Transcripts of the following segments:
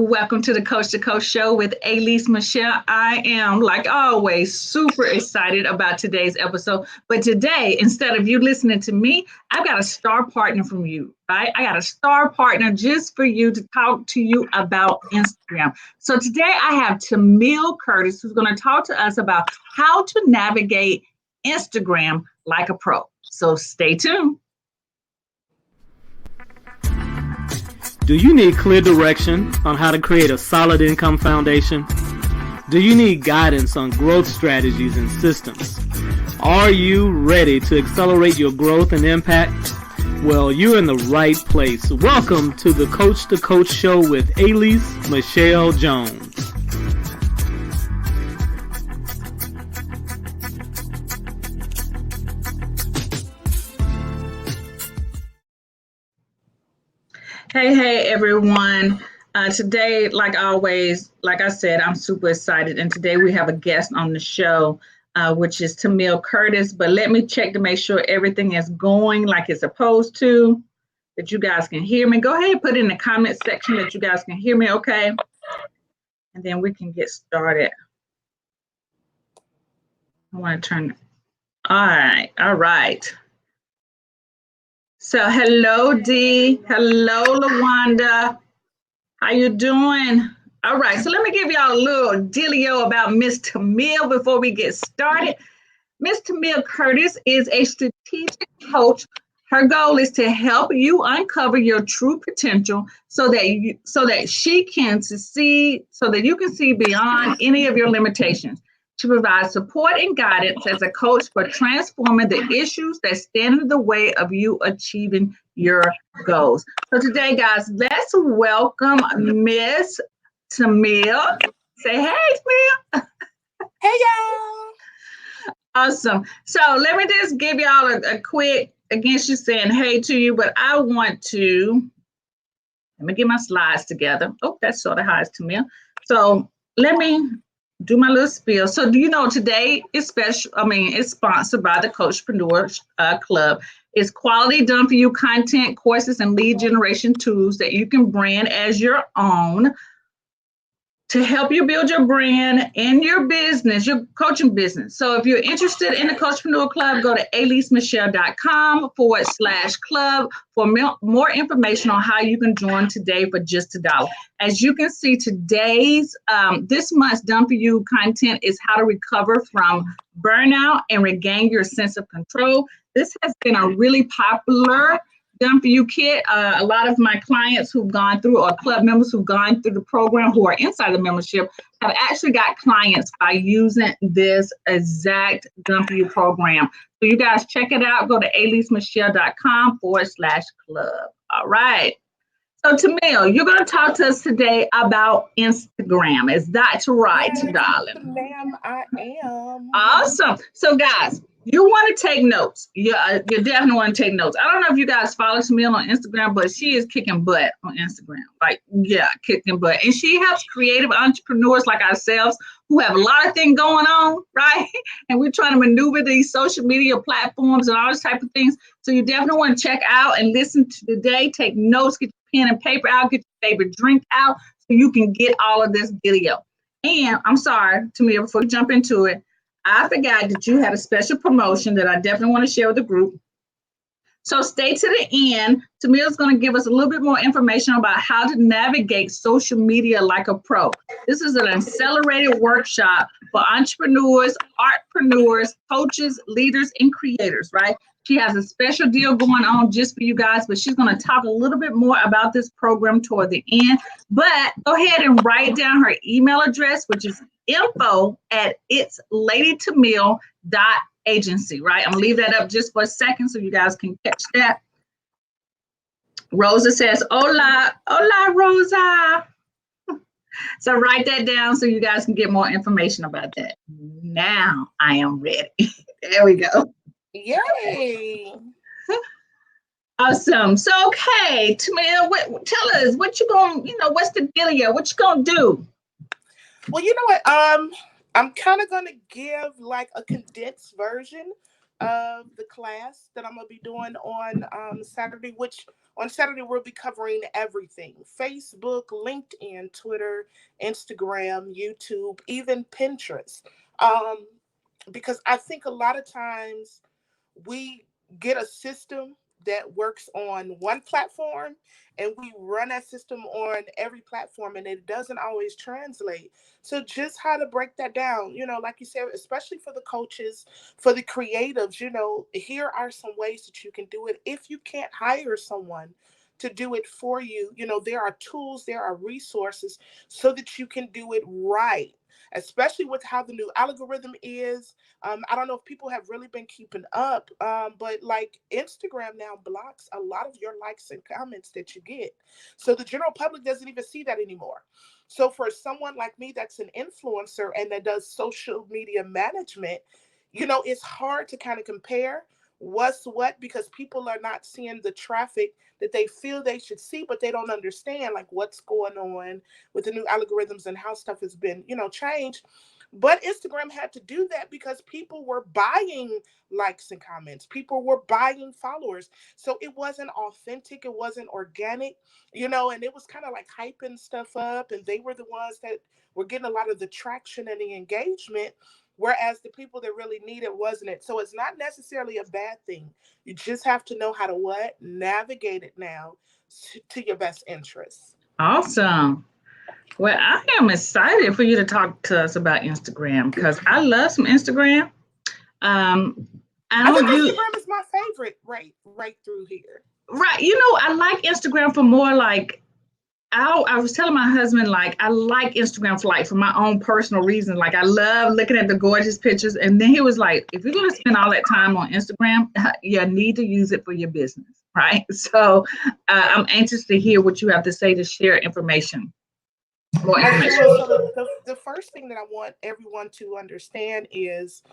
Welcome to the Coach to Coach Show with Alease Michelle. I am, like always, super excited about today's episode. But today, instead of you listening to me, I've got a star partner from you, right? I got a star partner just for you to talk to you about Instagram. So today I have Tamil Curtis, who's going to talk to us about how to navigate Instagram like a pro. So stay tuned. Do you need clear direction on how to create a solid income foundation? Do you need guidance on growth strategies and systems? Are you ready to accelerate your growth and impact? Well, you're in the right place. Welcome to the Coach to Coach Show with Alease Michelle Jones. Hey, everyone. Today, like always, like I said, I'm super excited. And today we have a guest on the show, which is Tamil Curtis. But let me check to make sure everything is going like it's supposed to, that you guys can hear me. Go ahead and put in the comment section that you guys can hear me okay. And then we can get started. I want to turn. All right. So hello, Dee. Hello, LaWanda. How you doing? All right, so let me give y'all a little dealio about Miss Tamil before we get started. Miss Tamil Curtis is a strategic coach. Her goal is to help you uncover your true potential so that she can succeed, so that you can see beyond any of your limitations. She provides support and guidance as a coach for transforming the issues that stand in the way of you achieving your goals. So today, guys, let's welcome Miss Tamil. Say hey, Tamil. Hey, y'all. Awesome. So let me just give y'all a quick, again, she's saying hey to you, but I want to, let me get my slides together. Oh, that's sort of how it's Tamil. So let me do my little spiel. So do you know today is special? It's sponsored by the Coachpreneur Club. It's quality done for you content, courses, and lead generation tools that you can brand as your own to help you build your brand in your business, your coaching business. So if you're interested in the Coachpreneur Club, go to aleasemichelle.com/club for more information on how you can join today for just $1. As you can see, today's, this month's Done For You content is how to recover from burnout and regain your sense of control. This has been a really popular Done For You kit. A lot of my clients who've gone through, or club members who've gone through the program who are inside the membership, have actually got clients by using this exact Done For You program. So you guys check it out. Go to aleasemichelle.com/club. All right. So Tamil, you're going to talk to us today about Instagram. Is that right, Yes, darling? ma'am, I am. Awesome. So guys, you want to take notes. You definitely want to take notes. I don't know if you guys follow Tamil on Instagram, but she is kicking butt on Instagram. Kicking butt. And she helps creative entrepreneurs like ourselves who have a lot of things going on, right? And we're trying to maneuver these social media platforms and all those type of things. So you definitely want to check out and listen to today. Take notes, get your pen and paper out, get your favorite drink out so you can get all of this video. And I'm sorry, Tamil, before we jump into it, I forgot that you had a special promotion that I definitely want to share with the group. So stay to the end. Tamil's going to give us a little bit more information about how to navigate social media like a pro. This is an accelerated workshop for entrepreneurs, artpreneurs, coaches, leaders, and creators, right? She has a special deal going on just for you guys, but she's going to talk a little bit more about this program toward the end. But go ahead and write down her email address, which is info@itsladytamil.agency, right? I'm gonna leave that up just for a second so you guys can catch that. Rosa says, hola, Rosa. So write that down so you guys can get more information about that. Now I am ready. There we go. Yay. Awesome. So, okay, Tamil, tell us what you gonna, what's the dealio? What you gonna do? Well, you know what? I'm kind of gonna give like a condensed version of the class that I'm gonna be doing on Saturday, which On Saturday, we'll be covering everything: Facebook, LinkedIn, Twitter, Instagram, YouTube, even Pinterest. Um, because I think a lot of times we get a system that works on one platform and we run that system on every platform and it doesn't always translate. So just how to break that down, like you said, especially for the coaches, for the creatives, here are some ways that you can do it. If you can't hire someone to do it for you, there are tools, there are resources so that you can do it right, especially with how the new algorithm is. I don't know if people have really been keeping up, but like Instagram now blocks a lot of your likes and comments that you get. So the general public doesn't even see that anymore. So for someone like me that's an influencer and that does social media management, it's hard to kind of compare what's what because people are not seeing the traffic that they feel they should see, but they don't understand like what's going on with the new algorithms and how stuff has been, changed. But Instagram had to do that because people were buying likes and comments. People were buying followers. So it wasn't authentic. It wasn't organic, and it was kind of like hyping stuff up. And they were the ones that were getting a lot of the traction and the engagement. Whereas the people that really need it wasn't it. So it's not necessarily a bad thing. You just have to know how to what? Navigate it now to your best interests. Awesome. Well, I am excited for you to talk to us about Instagram because I love some Instagram. Um, I I think don't use Instagram is my favorite right through here. right. I like Instagram for more like I was telling my husband like I like Instagram for like for my own personal reasons. Like I love looking at the gorgeous pictures, and then he was like, "If you're gonna spend all that time on Instagram, you need to use it for your business, right?" So I'm anxious to hear what you have to say to share information, more I sure information. will. So the first thing that I want everyone to understand is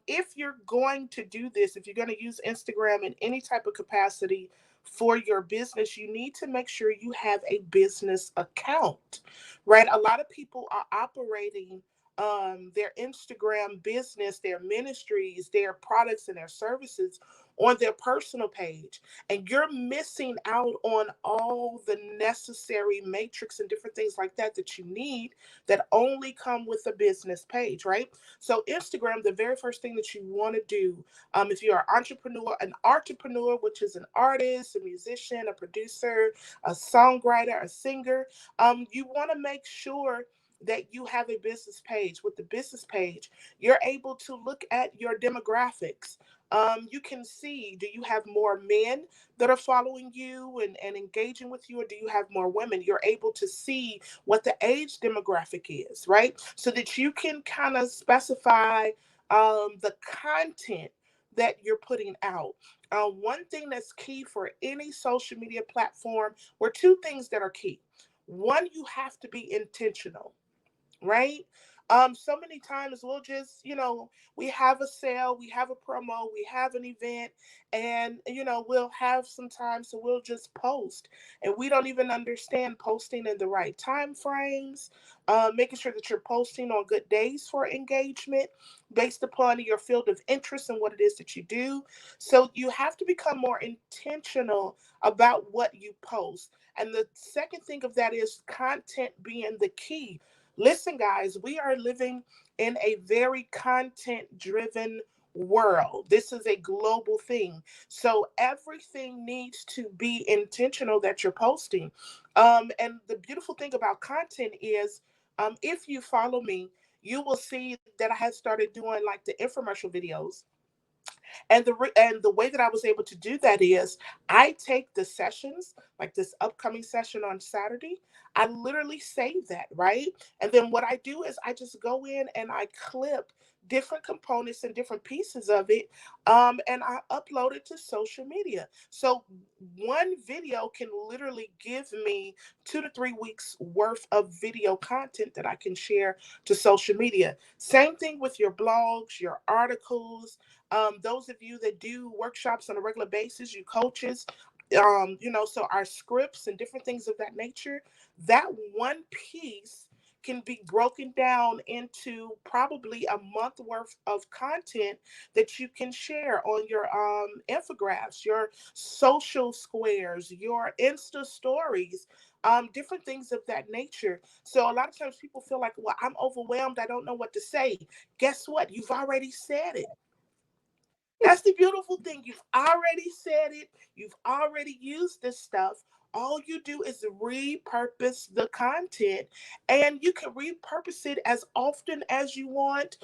if you're going to do this, if you're going to use Instagram in any type of capacity for your business, you need to make sure you have a business account, right? A lot of people are operating their Instagram business, their ministries, their products, and their services on their personal page. And you're missing out on all the necessary matrix and different things like that you need that only come with a business page, right? So Instagram, the very first thing that you want to do, if you're an entrepreneur, which is an artist, a musician, a producer, a songwriter, a singer, you want to make sure that you have a business page. With the business page, you're able to look at your demographics. You can see, do you have more men that are following you and engaging with you, or do you have more women? You're able to see what the age demographic is, right? So that you can kind of specify the content that you're putting out. One thing that's key for any social media platform, or two things that are key. One, you have to be intentional, right? So many times we'll just, we have a sale, we have a promo, we have an event, and we'll have some time, so we'll just post, and we don't even understand posting in the right time frames, making sure that you're posting on good days for engagement based upon your field of interest and what it is that you do. So you have to become more intentional about what you post. And the second thing of that is content being the key. Listen, guys, we are living in a very content driven world. This is a global thing. So everything needs to be intentional that you're posting. And the beautiful thing about content is if you follow me, you will see that I have started doing like the infomercial videos, and the way that I was able to do that is I take the sessions, like this upcoming session on Saturday. I literally save that, right? And then what I do is I just go in and I clip different components and different pieces of it, and I upload it to social media. So one video can literally give me 2 to 3 weeks worth of video content that I can share to social media. Same thing with your blogs, your articles, those of you that do workshops on a regular basis, you coaches, so our scripts and different things of that nature, that one piece can be broken down into probably a month worth of content that you can share on your infographics, your social squares, your Insta stories, different things of that nature. So a lot of times people feel like, well, I'm overwhelmed, I don't know what to say. Guess what? You've already said it. That's the beautiful thing. You've already said it. You've already used this stuff. All you do is repurpose the content, and you can repurpose it as often as you want,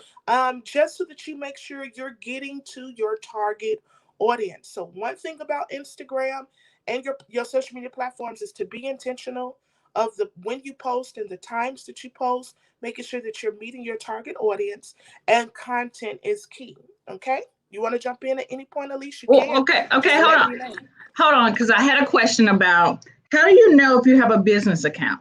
just so that you make sure you're getting to your target audience. So one thing about Instagram and your social media platforms is to be intentional of the when you post and the times that you post, making sure that you're meeting your target audience, and content is key. Okay? You want to jump in at any point, Alease? You Well, can. okay, Just let me know. hold on, because I had a question about how do you know if you have a business account?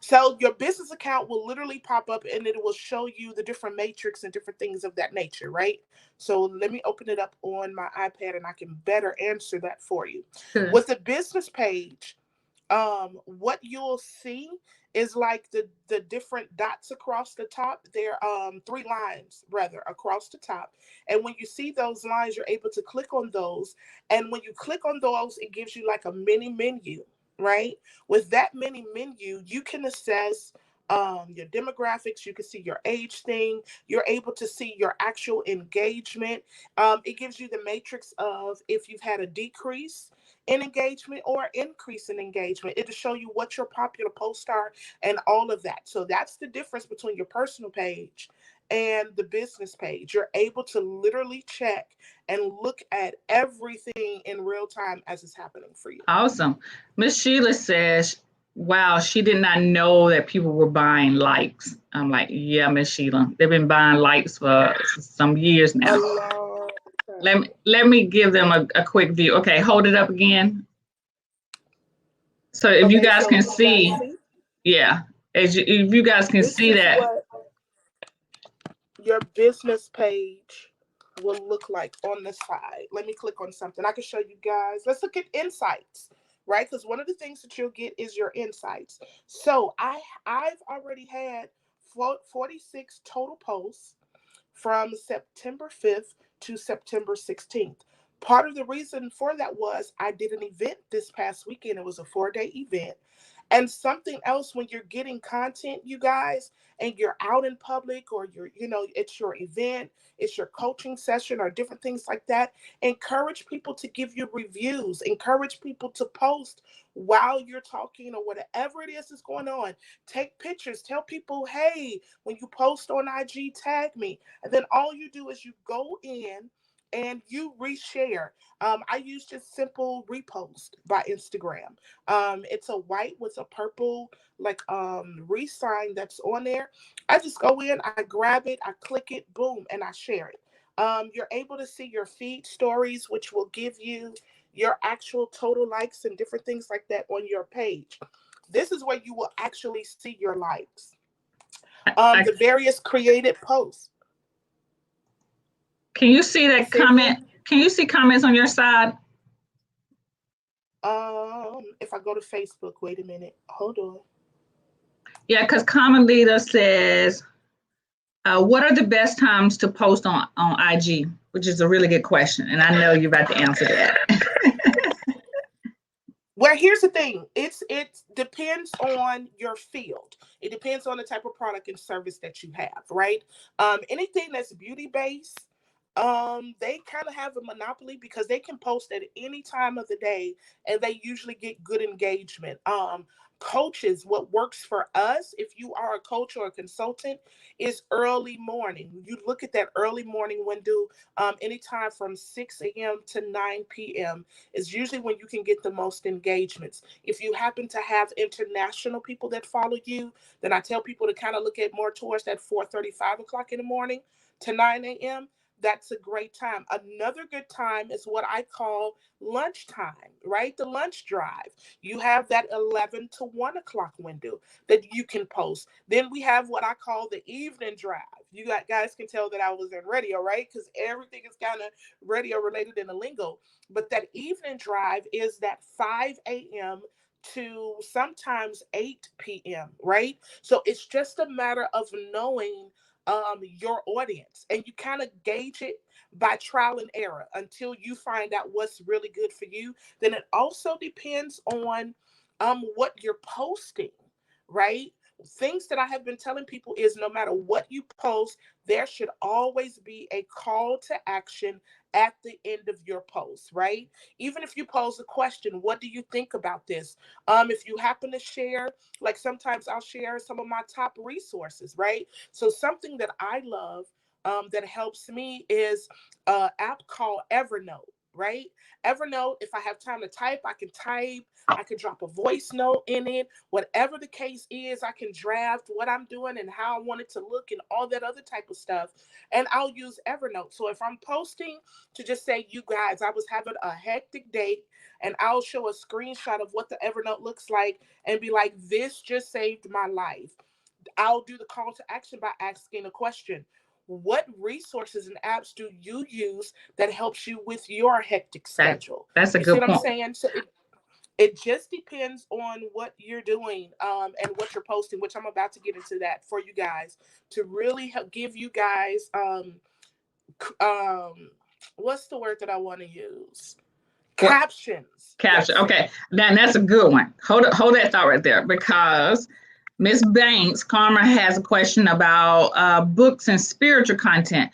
So your business account will literally pop up and it will show you the different matrix and different things of that nature, right? So let me open it up on my iPad and I can better answer that for you. Good. With the business page, what you'll see is like the different dots across the top. There three lines rather across the top, and when you see those lines, you're able to click on those, and when you click on those, it gives you like a mini menu, right? With that mini menu, you can assess your demographics. You can see your age thing. You're able to see your actual engagement. It gives you the matrix of if you've had a decrease in engagement or increase in engagement. It'll show you what your popular posts are and all of that. So that's the difference between your personal page and the business page. You're able to literally check and look at everything in real time as it's happening for you. Awesome. Miss Sheila says, wow, she did not know that people were buying likes. I'm like, yeah, Miss Sheila, they've been buying likes for some years A now. long time. Let me give them a quick view. Okay, hold it up again. So if you Okay, guys so can you guys see, see, yeah, if you guys can this see is that, what your business page will look like on the side. Let me click on something. I can show you guys. Let's look at insights, right? Because one of the things that you'll get is your insights. So I've already had 46 total posts from September 5th to September 16th. Part of the reason for that was I did an event this past weekend. It was a 4-day event. And something else when you're getting content, you guys, and you're out in public or it's your event, it's your coaching session or different things like that, encourage people to give you reviews, encourage people to post while you're talking or whatever it is that's going on. Take pictures, tell people, hey, when you post on IG, tag me. And then all you do is you go in and you reshare. I use just simple repost by Instagram. It's a white with a purple like re-sign that's on there. I just go in, I grab it, I click it, boom, and I share it. You're able to see your feed stories, which will give you your actual total likes and different things like that on your page. This is where you will actually see your likes. I, The various created posts. can you see that Say again. comment? Can you see comments on your side? If I go to Facebook, wait a minute, hold on. Yeah, because Common Leader says, what are the best times to post on IG? Which is a really good question, and I know you're about to answer that. Well, here's the thing. It depends on your field. It depends on the type of product and service that you have, right? Anything that's beauty based, they kind of have a monopoly because they can post at any time of the day and they usually get good engagement. Coaches, what works for us, if you are a coach or a consultant, is early morning. You look at that early morning window, anytime from 6 a.m. to 9 p.m. is usually when you can get the most engagements. If you happen to have international people that follow you, then I tell people to kind of look at more towards that 4:30, 5 o'clock in the morning to 9 a.m. That's a great time. Another good time is what I call lunchtime, right? The lunch drive. You have that 11 to 1 o'clock window that you can post. Then we have what I call the evening drive. Guys can tell that I was in radio, right? Because everything is kind of radio related in the lingo. But that evening drive is that 5 a.m. to sometimes 8 p.m., right? So it's just a matter of knowing your audience, and you kind of gauge it by trial and error until you find out what's really good for you. Then it also depends on what you're posting, right? Things that I have been telling people is no matter what you post, there should always be a call to action at the end of your post, right? Even if you pose a question, what do you think about this? If you happen to share, like sometimes I'll share some of my top resources, right? So something that I love that helps me is an app called Evernote, right? Evernote, if I have time to type, I can type. I can drop a voice note in it. Whatever the case is, I can draft what I'm doing and how I want it to look and all that other type of stuff. And I'll use Evernote. So if I'm posting to just say, you guys, I was having a hectic day, and I'll show a screenshot of what the Evernote looks like and be like, this just saved my life. I'll do the call to action by asking a question. What resources and apps do you use that helps you with your hectic schedule? That's a You see good what I'm point. saying? So it just depends on what you're doing and what you're posting, which I'm about to get into that for you guys to really help give you guys what's the word that I want to use? What Captions. capture? That's it. Okay, then that's a good one. Hold that thought right there, because Miss Banks, Karma has a question about books and spiritual content.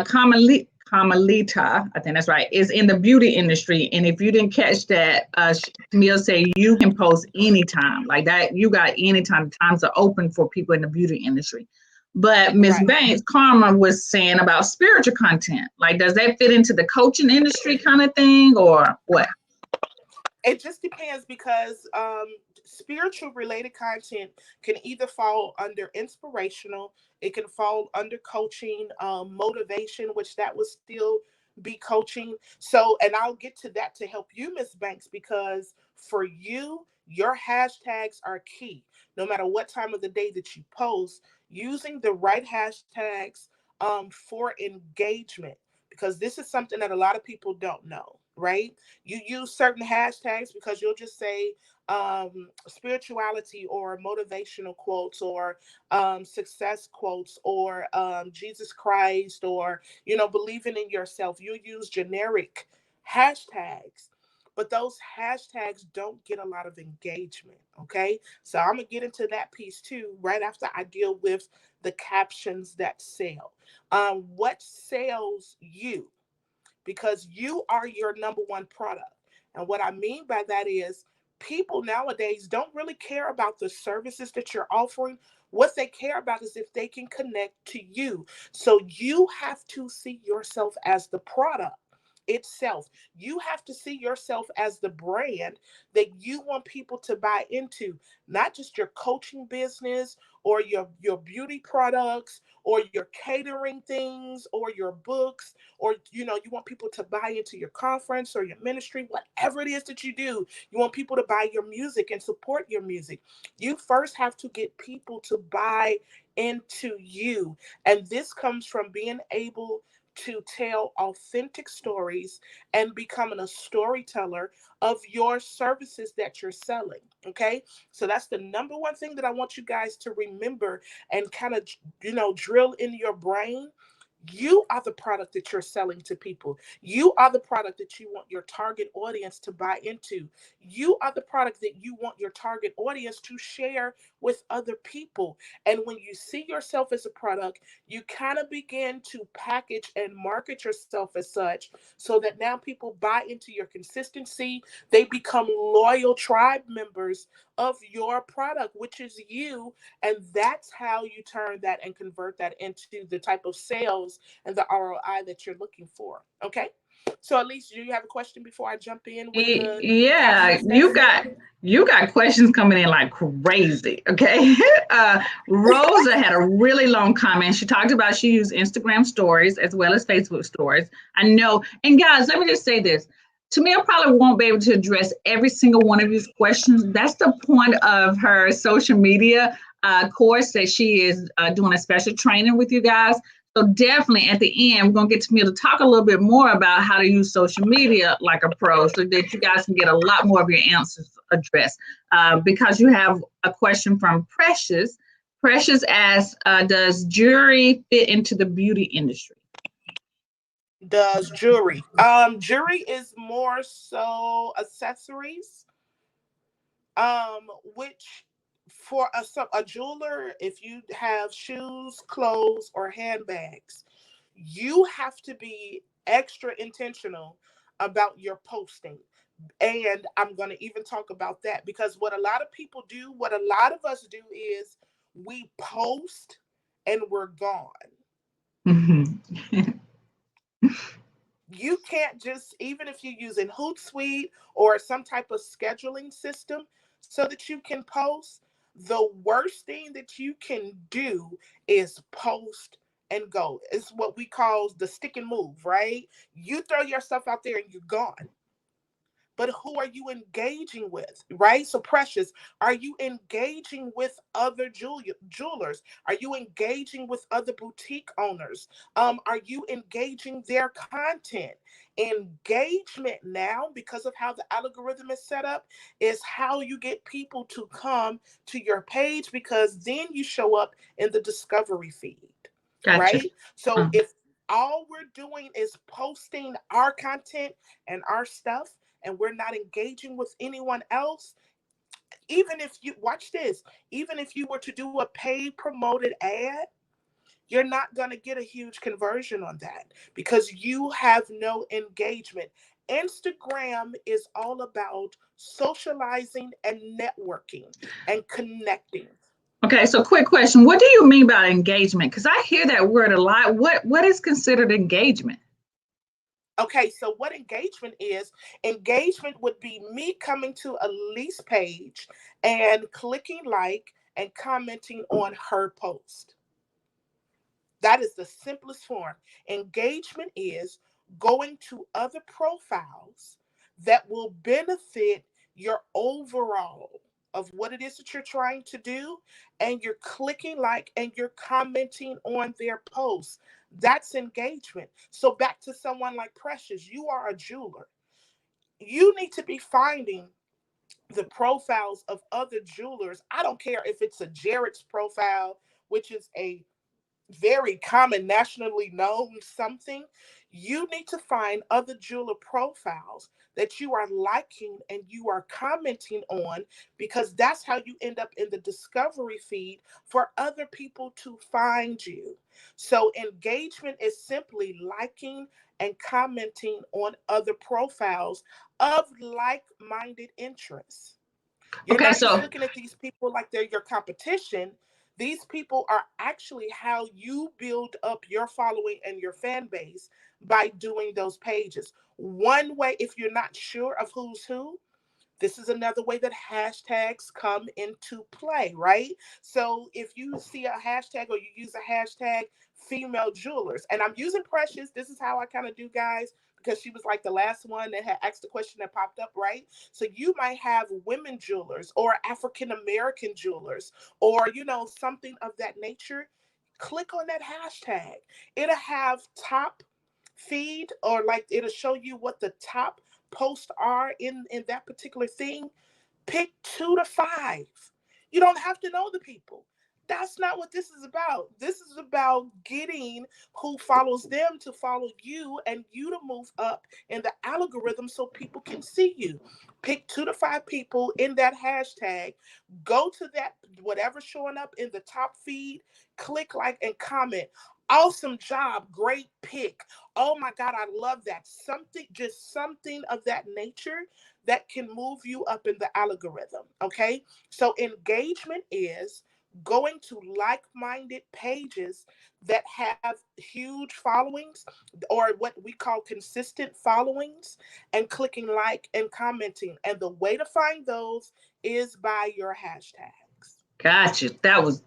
Carmelita, I think that's right, is in the beauty industry. And if you didn't catch that, Camille say you can post anytime. Like that, you got anytime. Times are open for people in the beauty industry. But Miss Right. Banks, Karma was saying about spiritual content. Like, does that fit into the coaching industry kind of thing, or what? It just depends because spiritual related content can either fall under inspirational, it can fall under coaching, motivation, which that would still be coaching. So, and I'll get to that to help you, Miss Banks, because for you, your hashtags are key. No matter what time of the day that you post, using the right hashtags for engagement, because this is something that a lot of people don't know, right? You use certain hashtags because you'll just say spirituality or motivational quotes or success quotes or Jesus Christ or, believing in yourself. You use generic hashtags, but those hashtags don't get a lot of engagement. Okay. So I'm going to get into that piece too, right after I deal with the captions that sell. What sells you? Because you are your number one product. And what I mean by that is people nowadays don't really care about the services that you're offering. What they care about is if they can connect to you. So you have to see yourself as the product itself. You have to see yourself as the brand that you want people to buy into, not just your coaching business or your beauty products or your catering things or your books, or you want people to buy into your conference or your ministry, whatever it is that you do. You want people to buy your music and support your music. You first have to get people to buy into you, and this comes from being able to tell authentic stories and becoming a storyteller of your services that you're selling. Okay. So that's the number one thing that I want you guys to remember and kind of, drill in your brain. You are the product that you're selling to people. You are the product that you want your target audience to buy into. You are the product that you want your target audience to share with other people. And when you see yourself as a product, you kind of begin to package and market yourself as such so that now people buy into your consistency. They become loyal tribe members of your product, which is you. And that's how you turn that and convert that into the type of sales and the ROI that you're looking for. Okay. So Alease, do you have a question before I jump in with the Yeah, captions that sell? you got questions coming in like crazy. Okay. Rosa had a really long comment. She talked about she used Instagram stories as well as Facebook stories. I know. And guys, let me just say this. To me, I probably won't be able to address every single one of these questions. That's the point of her social media course that she is doing a special training with you guys. So definitely at the end, we're going to get Tamia to talk a little bit more about how to use social media like a pro so that you guys can get a lot more of your answers addressed. Because you have a question from Precious. Precious asks, does jewelry fit into the beauty industry? Does jewelry? Jewelry is more so accessories. Which for a jeweler, if you have shoes, clothes, or handbags, you have to be extra intentional about your posting. And I'm going to even talk about that because what a lot of people do, what a lot of us do is we post and we're gone. Mm-hmm. You can't just, even if you're using Hootsuite or some type of scheduling system so that you can post, the worst thing that you can do is post and go. It's what we call the stick and move, right? You throw yourself out there and you're gone. But who are you engaging with, right? So Precious, are you engaging with other jewelers? Are you engaging with other boutique owners? Are you engaging their content? Engagement now, because of how the algorithm is set up, is how you get people to come to your page, because then you show up in the discovery feed, Gotcha. right? So if all we're doing is posting our content and our stuff, and we're not engaging with anyone else, even if you watch this, even if you were to do a paid promoted ad, you're not going to get a huge conversion on that because you have no engagement. Instagram is all about socializing and networking and connecting. Okay, so quick question. What do you mean by engagement? Because I hear that word a lot. What is considered engagement? Okay, so what engagement is, engagement would be me coming to Alease page and clicking like and commenting on her post. That is the simplest form. Engagement is going to other profiles that will benefit your overall of what it is that you're trying to do, and you're clicking like and you're commenting on their posts. That's engagement. So back to someone like Precious, you are a jeweler. You need to be finding the profiles of other jewelers. I don't care if it's a Jared's profile, which is a very common, nationally known something. You need to find other jeweler profiles that you are liking and you are commenting on, because that's how you end up in the discovery feed for other people to find you. So engagement is simply liking and commenting on other profiles of like-minded interests. You're Okay, not just so looking at these people like they're your competition. These people are actually how you build up your following and your fan base by doing those pages. One way, if you're not sure of who's who, this is another way that hashtags come into play, right? So if you see a hashtag or you use a hashtag female jewelers, and I'm using Precious, this is how I kind of do, guys, because she was like the last one that had asked the question that popped up, right? So you might have women jewelers or African American jewelers or, something of that nature. Click on that hashtag. It'll have top feed, or like it'll show you what the top posts are in that particular thing. Pick 2 to 5. You don't have to know the people. That's not what this is about. This is about getting who follows them to follow you and you to move up in the algorithm so people can see you. Pick 2 to 5 people in that hashtag. Go to that, whatever's showing up in the top feed, click like and comment. Awesome job. Great pick. Oh my God, I love that. Just something of that nature that can move you up in the algorithm. Okay. So engagement is going to like-minded pages that have huge followings, or what we call consistent followings, and clicking like and commenting. And the way to find those is by your hashtags. gotcha. That was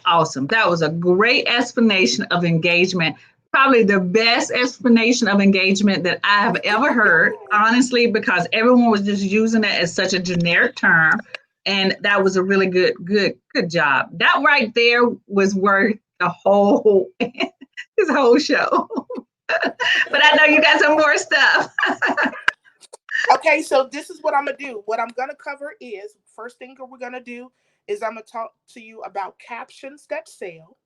awesome. That was a great explanation of engagement. Probably the best explanation of engagement that I have ever heard, honestly, because everyone was just using it as such a generic term. And that was a really good job. That right there was worth the whole his whole show. But I know you got some more stuff. Okay, so this is what I'm gonna do. What I'm gonna cover is first thing we're gonna do is I'm gonna talk to you about captions that sell.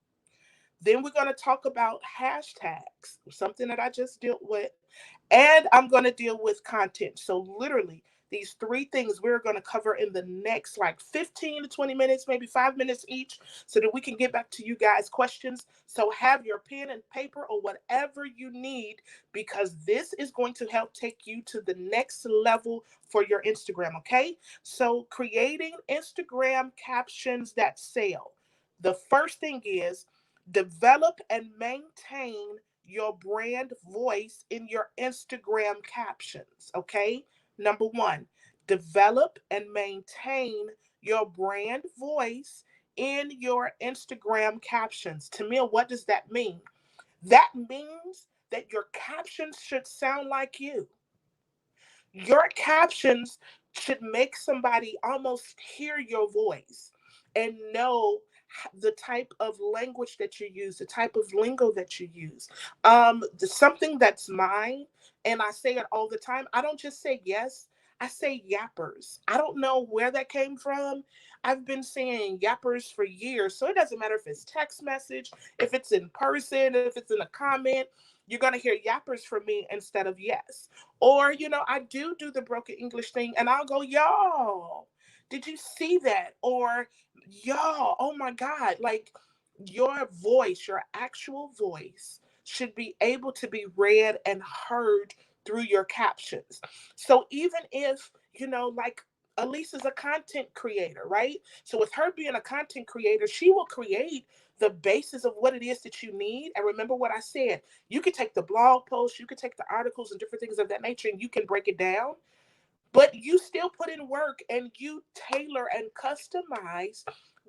Then we're gonna talk about hashtags, something that I just dealt with, and I'm gonna deal with content. So literally, these three things we're gonna cover in the next like 15 to 20 minutes, maybe 5 minutes each, so that we can get back to you guys' questions. So have your pen and paper or whatever you need, because this is going to help take you to the next level for your Instagram. Okay, so creating Instagram captions that sell. The first thing is develop and maintain your brand voice in your Instagram captions. Okay. Number one, develop and maintain your brand voice in your Instagram captions. Tamil, what does that mean? That means that your captions should sound like you. Your captions should make somebody almost hear your voice and know the type of language that you use, the type of lingo that you use. Something that's mine, and I say it all the time. I don't just say yes, I say yappers. I don't know where that came from. I've been saying yappers for years, so it doesn't matter if it's text message, if it's in person, if it's in a comment. You're gonna hear yappers from me instead of yes. Or, I do the broken English thing and I'll go, y'all, did you see that? Or, y'all, oh my God. Like, your voice, your actual voice should be able to be read and heard through your captions. So even if, like, Alease is a content creator, right? So with her being a content creator, she will create the basis of what it is that you need. And remember what I said, you can take the blog posts, you can take the articles and different things of that nature, and you can break it down, but you still put in work and you tailor and customize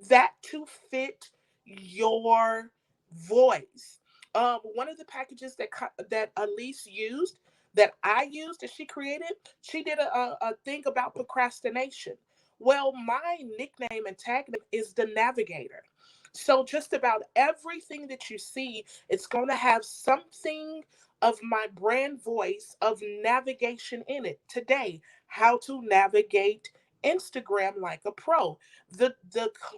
that to fit your voice. One of the packages that Alease used, that I used, that she created, she did a thing about procrastination. Well, my nickname and tag name is the Navigator. So just about everything that you see, it's going to have something of my brand voice of navigation in it. Today, how to navigate Instagram like a pro. The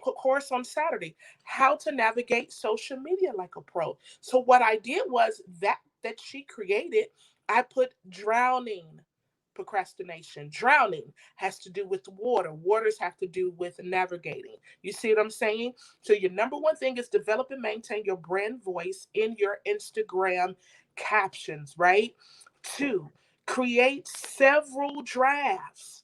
course on Saturday, how to navigate social media like a pro. So what I did was that she created, I put drowning procrastination. Drowning has to do with water. Waters have to do with navigating. You see what I'm saying? So your number one thing is develop and maintain your brand voice in your Instagram captions, right? Two, create several drafts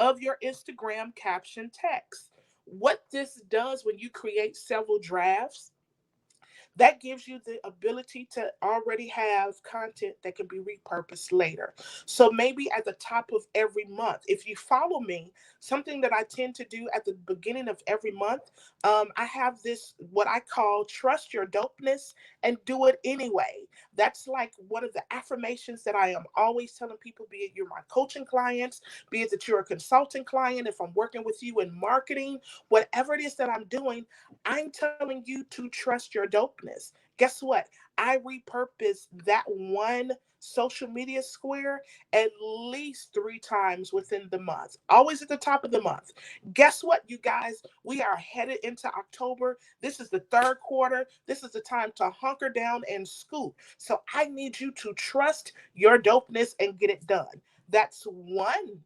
of your Instagram caption text. What this does when you create several drafts, that gives you the ability to already have content that can be repurposed later. So maybe at the top of every month, if you follow me, something that I tend to do at the beginning of every month, I have this, what I call trust your dopeness and do it anyway. That's like one of the affirmations that I am always telling people, be it you're my coaching clients, be it that you're a consulting client, if I'm working with you in marketing, whatever it is that I'm doing, I'm telling you to trust your dopeness. Guess what? I repurpose that one social media square at least 3 times within the month, always at the top of the month. Guess what, you guys? We are headed into October. This is the third quarter. This is the time to hunker down and scoop. So I need you to trust your dopeness and get it done. That's one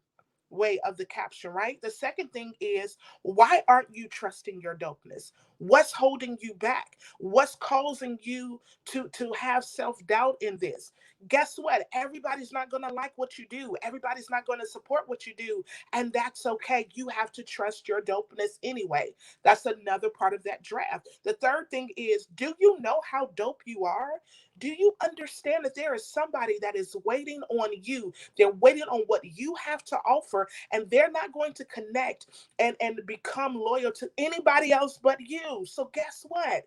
way of the caption, right? The second thing is, why aren't you trusting your dopeness? What's holding you back? What's causing you to have self-doubt in this? Guess what? Everybody's not going to like what you do. Everybody's not going to support what you do. And that's okay. You have to trust your dopeness anyway. That's another part of that draft. The third thing is, do you know how dope you are? Do you understand that there is somebody that is waiting on you? They're waiting on what you have to offer, and they're not going to connect and become loyal to anybody else but you. So guess what?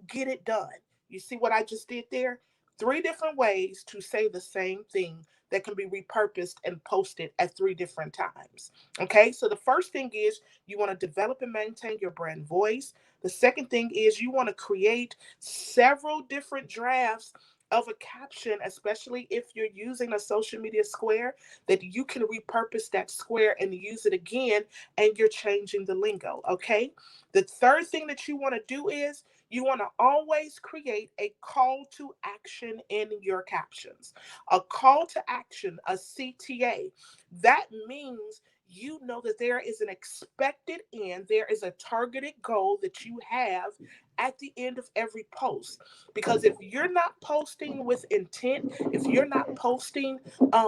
Get it done. You see what I just did there? 3 different ways to say the same thing that can be repurposed and posted at 3 different times. Okay, so the first thing is you want to develop and maintain your brand voice. The second thing is you want to create several different drafts of a caption, especially if you're using a social media square, that you can repurpose that square and use it again, and you're changing the lingo. Okay, the third thing that you want to do is you want to always create a call to action in your captions. A call to action, a CTA. That means you know that there is an expected end, there is a targeted goal that you have at the end of every post. Because if you're not posting with intent, if you're not posting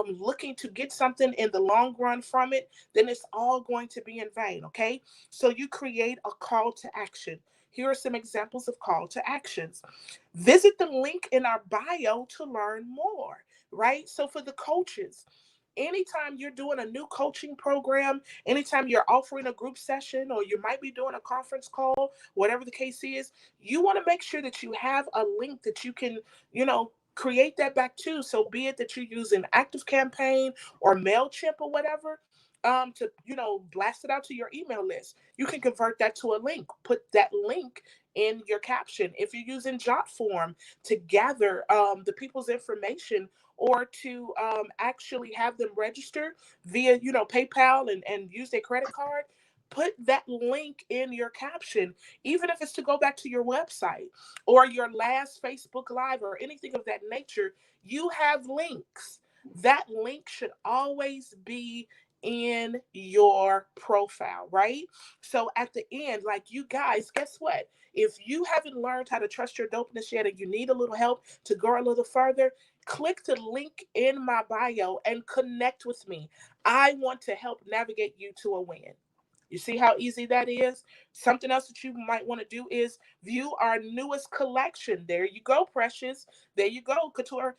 looking to get something in the long run from it, then it's all going to be in vain. Okay, so you create a call to action. Here are some examples of call to actions. Visit the link in our bio to learn more, right? So for the coaches, anytime you're doing a new coaching program, anytime you're offering a group session, or you might be doing a conference call, whatever the case is, you want to make sure that you have a link that you can, create that back to. So be it that you're using ActiveCampaign or MailChimp or whatever, to, blast it out to your email list. You can convert that to a link, put that link in your caption. If you're using JotForm to gather the people's information, or to actually have them register via, PayPal, and use their credit card, put that link in your caption, even if it's to go back to your website or your last Facebook Live or anything of that nature. You have links. That link should always be in your profile, right? So at the end, like, you guys, guess what? If you haven't learned how to trust your dopeness yet, and you need a little help to go a little further, click the link in my bio and connect with me. I want to help navigate you to a win. You see how easy that is? Something else that you might want to do is view our newest collection. There you go, Precious. There you go, Couture.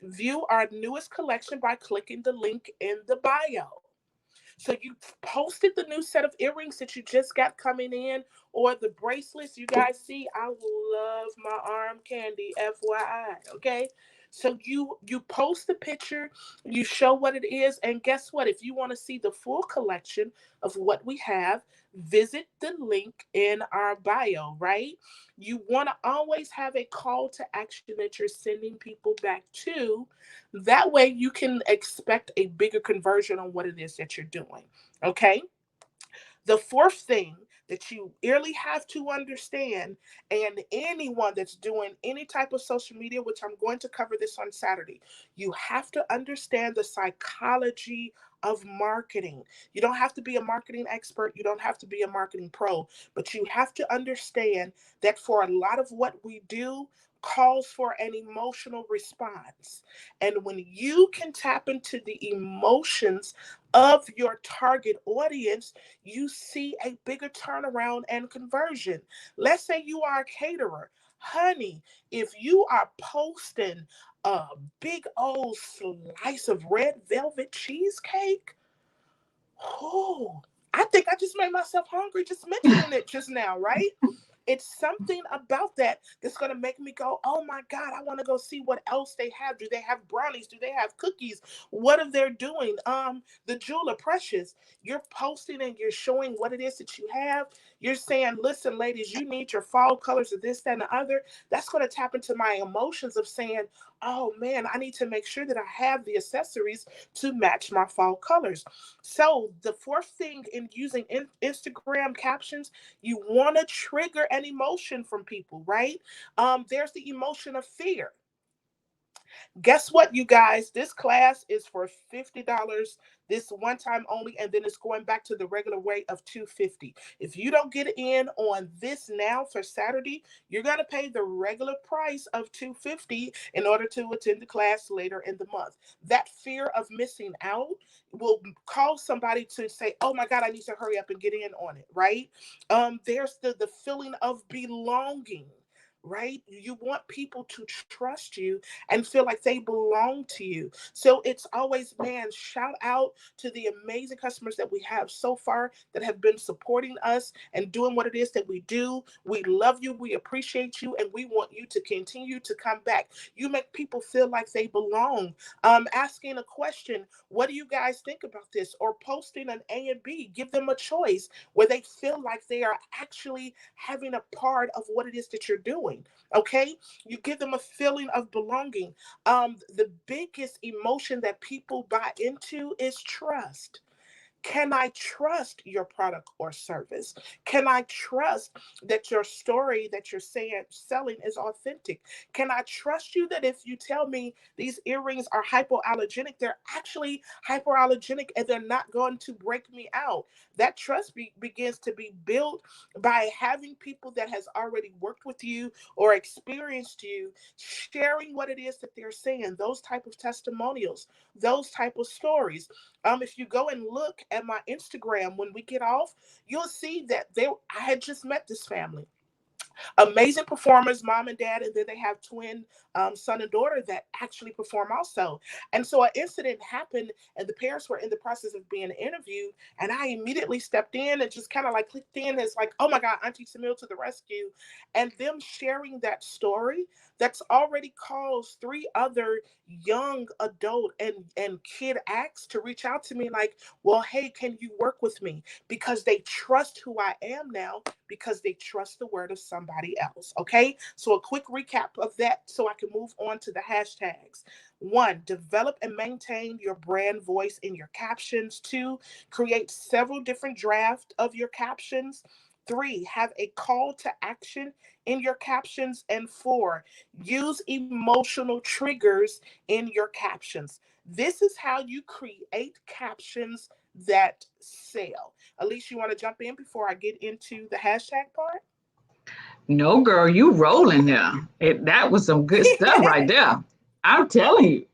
View our newest collection by clicking the link in the bio. So you posted the new set of earrings that you just got coming in, or the bracelets. You guys see, I love my arm candy, FYI. Okay. So you post the picture, you show what it is, and guess what? If you want to see the full collection of what we have, visit the link in our bio, right? You want to always have a call to action that you're sending people back to. That way you can expect a bigger conversion on what it is that you're doing. Okay. The fourth thing that you really have to understand, and anyone that's doing any type of social media, which I'm going to cover this on Saturday, you have to understand the psychology of marketing. You don't have to be a marketing expert, you don't have to be a marketing pro, but you have to understand that for a lot of what we do calls for an emotional response. And when you can tap into the emotions of your target audience, you see a bigger turnaround and conversion. Let's say you are a caterer. Honey, if you are posting a big old slice of red velvet cheesecake, oh, I think I just made myself hungry just mentioning it just now, right? It's something about that that's going to make me go, oh my God, I want to go see what else they have. Do they have brownies? Do they have cookies? What are they doing? The jeweler, Precious, you're posting and you're showing what it is that you have. You're saying, listen, ladies, you need your fall colors of this, that, and the other. That's going to tap into my emotions of saying, oh man, I need to make sure that I have the accessories to match my fall colors. So the fourth thing in using Instagram captions, you want to trigger an emotion from people, right? There's the emotion of fear. Guess what, you guys? This class is for $50, this one time only, and then it's going back to the regular rate of $250. If you don't get in on this now for Saturday, you're going to pay the regular price of $250 in order to attend the class later in the month. That fear of missing out will cause somebody to say, oh my God, I need to hurry up and get in on it, right? There's the feeling of belonging. right? You want people to trust you and feel like they belong to you. So it's always, man, shout out to the amazing customers that we have so far that have been supporting us and doing what it is that we do. We love you, we appreciate you, and we want you to continue to come back. You make people feel like they belong. Asking a question, what do you guys think about this? Or posting an A and B, give them a choice where they feel like they are actually having a part of what it is that you're doing. Okay, you give them a feeling of belonging. The biggest emotion that people buy into is trust. Can I trust your product or service? Can I trust that your story that you're saying selling is authentic? Can I trust you that if you tell me these earrings are hypoallergenic, they're actually hypoallergenic and they're not going to break me out? That trust begins to be built by having people that has already worked with you or experienced you sharing what it is that they're saying, those type of testimonials, those type of stories. If you go and look at my Instagram when we get off, you'll see that I had just met this family, amazing performers, mom and dad, and then they have twin son and daughter that actually perform also. And so an incident happened, and the parents were in the process of being interviewed, and I immediately stepped in and just kind of like clicked in. It's like, oh my God, Auntie Samil to the rescue, and them sharing that story that's already caused three other young adult and kid acts to reach out to me like, well, hey, can you work with me? Because they trust who I am now because they trust the word of somebody else. Okay. So a quick recap of that so I can move on to the hashtags. One, develop and maintain your brand voice in your captions. Two, create several different drafts of your captions. Three, have a call to action in your captions. And four, use emotional triggers in your captions. This is how you create captions that sell. Alease, you want to jump in before I get into the hashtag part? No, girl, you rolling there. That was some good stuff right there. I'm telling you.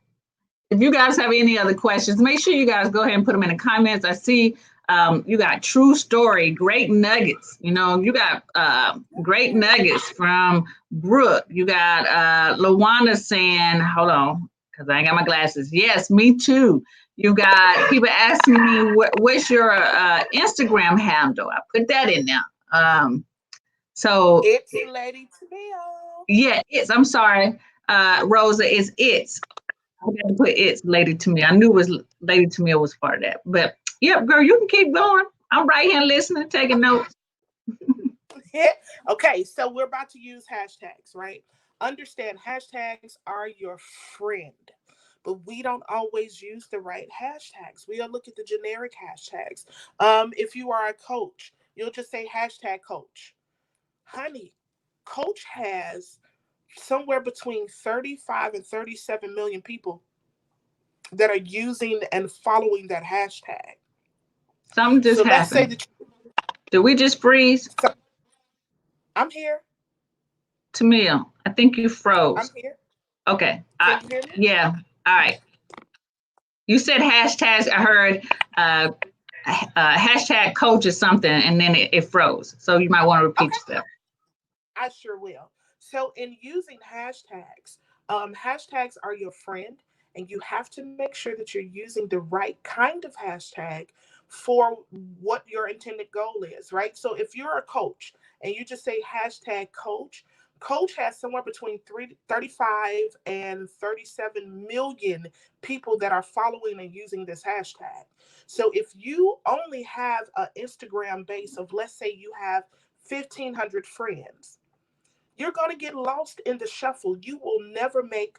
If you guys have any other questions, make sure you guys go ahead and put them in the comments. I see you got true story, great nuggets. You know, you got great nuggets from Brooke. You got Lawanda saying, hold on, because I ain't got my glasses. Yes, me too. You got people asking me, what's your Instagram handle? I put that in there. So, It's Lady Tamia. yeah, I'm sorry, Rosa, it's. I got to put it's Lady to me. I knew it was Lady to me was part of that. But yep, girl, you can keep going. I'm right here listening, taking notes. Okay, so we're about to use hashtags, right? Understand hashtags are your friend, but we don't always use the right hashtags. We'll look at the generic hashtags. If you are a coach, you'll just say hashtag coach. Honey, coach has somewhere between 35 and 37 million people that are using and following that hashtag. Something just So let's say happened. that Did we just freeze? so I'm here. Tamia, I think you I'm froze. here. Okay. Can you hear me? Yeah. All right. You said hashtags. I heard hashtag coach or something, and then it froze. So you might want to repeat Okay, yourself. I sure will. So, in using hashtags, hashtags are your friend, and you have to make sure that you're using the right kind of hashtag for what your intended goal is, right? So, if you're a coach and you just say hashtag coach, coach has somewhere between 35 and 37 million people that are following and using this hashtag. So if you only have an Instagram base of, let's say you have 1,500 friends, you're going to get lost in the shuffle. You will never make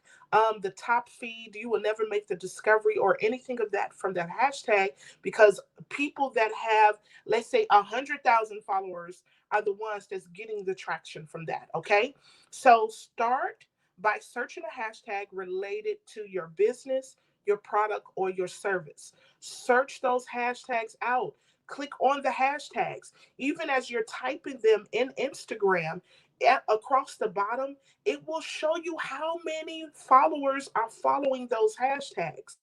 the top feed. You will never make the discovery or anything of that from that hashtag because people that have, let's say, 100,000 followers are the ones that's getting the traction from that. Okay. So start by searching a hashtag related to your business, your product, or your service. Search those hashtags out. Click on the hashtags. Even as you're typing them in Instagram, across the bottom, it will show you how many followers are following those hashtags.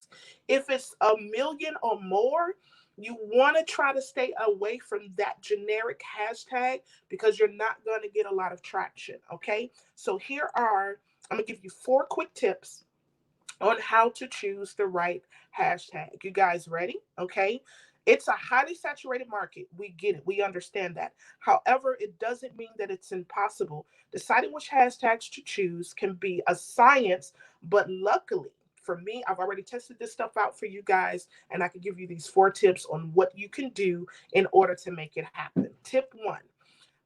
If it's a million or more, You want to try to stay away from that generic hashtag because you're not going to get a lot of traction. Okay. So I'm going to give you 4 quick tips on how to choose the right hashtag. You guys ready? Okay. It's a highly saturated market. We get it. We understand that. However, it doesn't mean that it's impossible. Deciding which hashtags to choose can be a science, but luckily, for me, I've already tested this stuff out for you guys, and I can give you these 4 tips on what you can do in order to make it happen. Tip 1: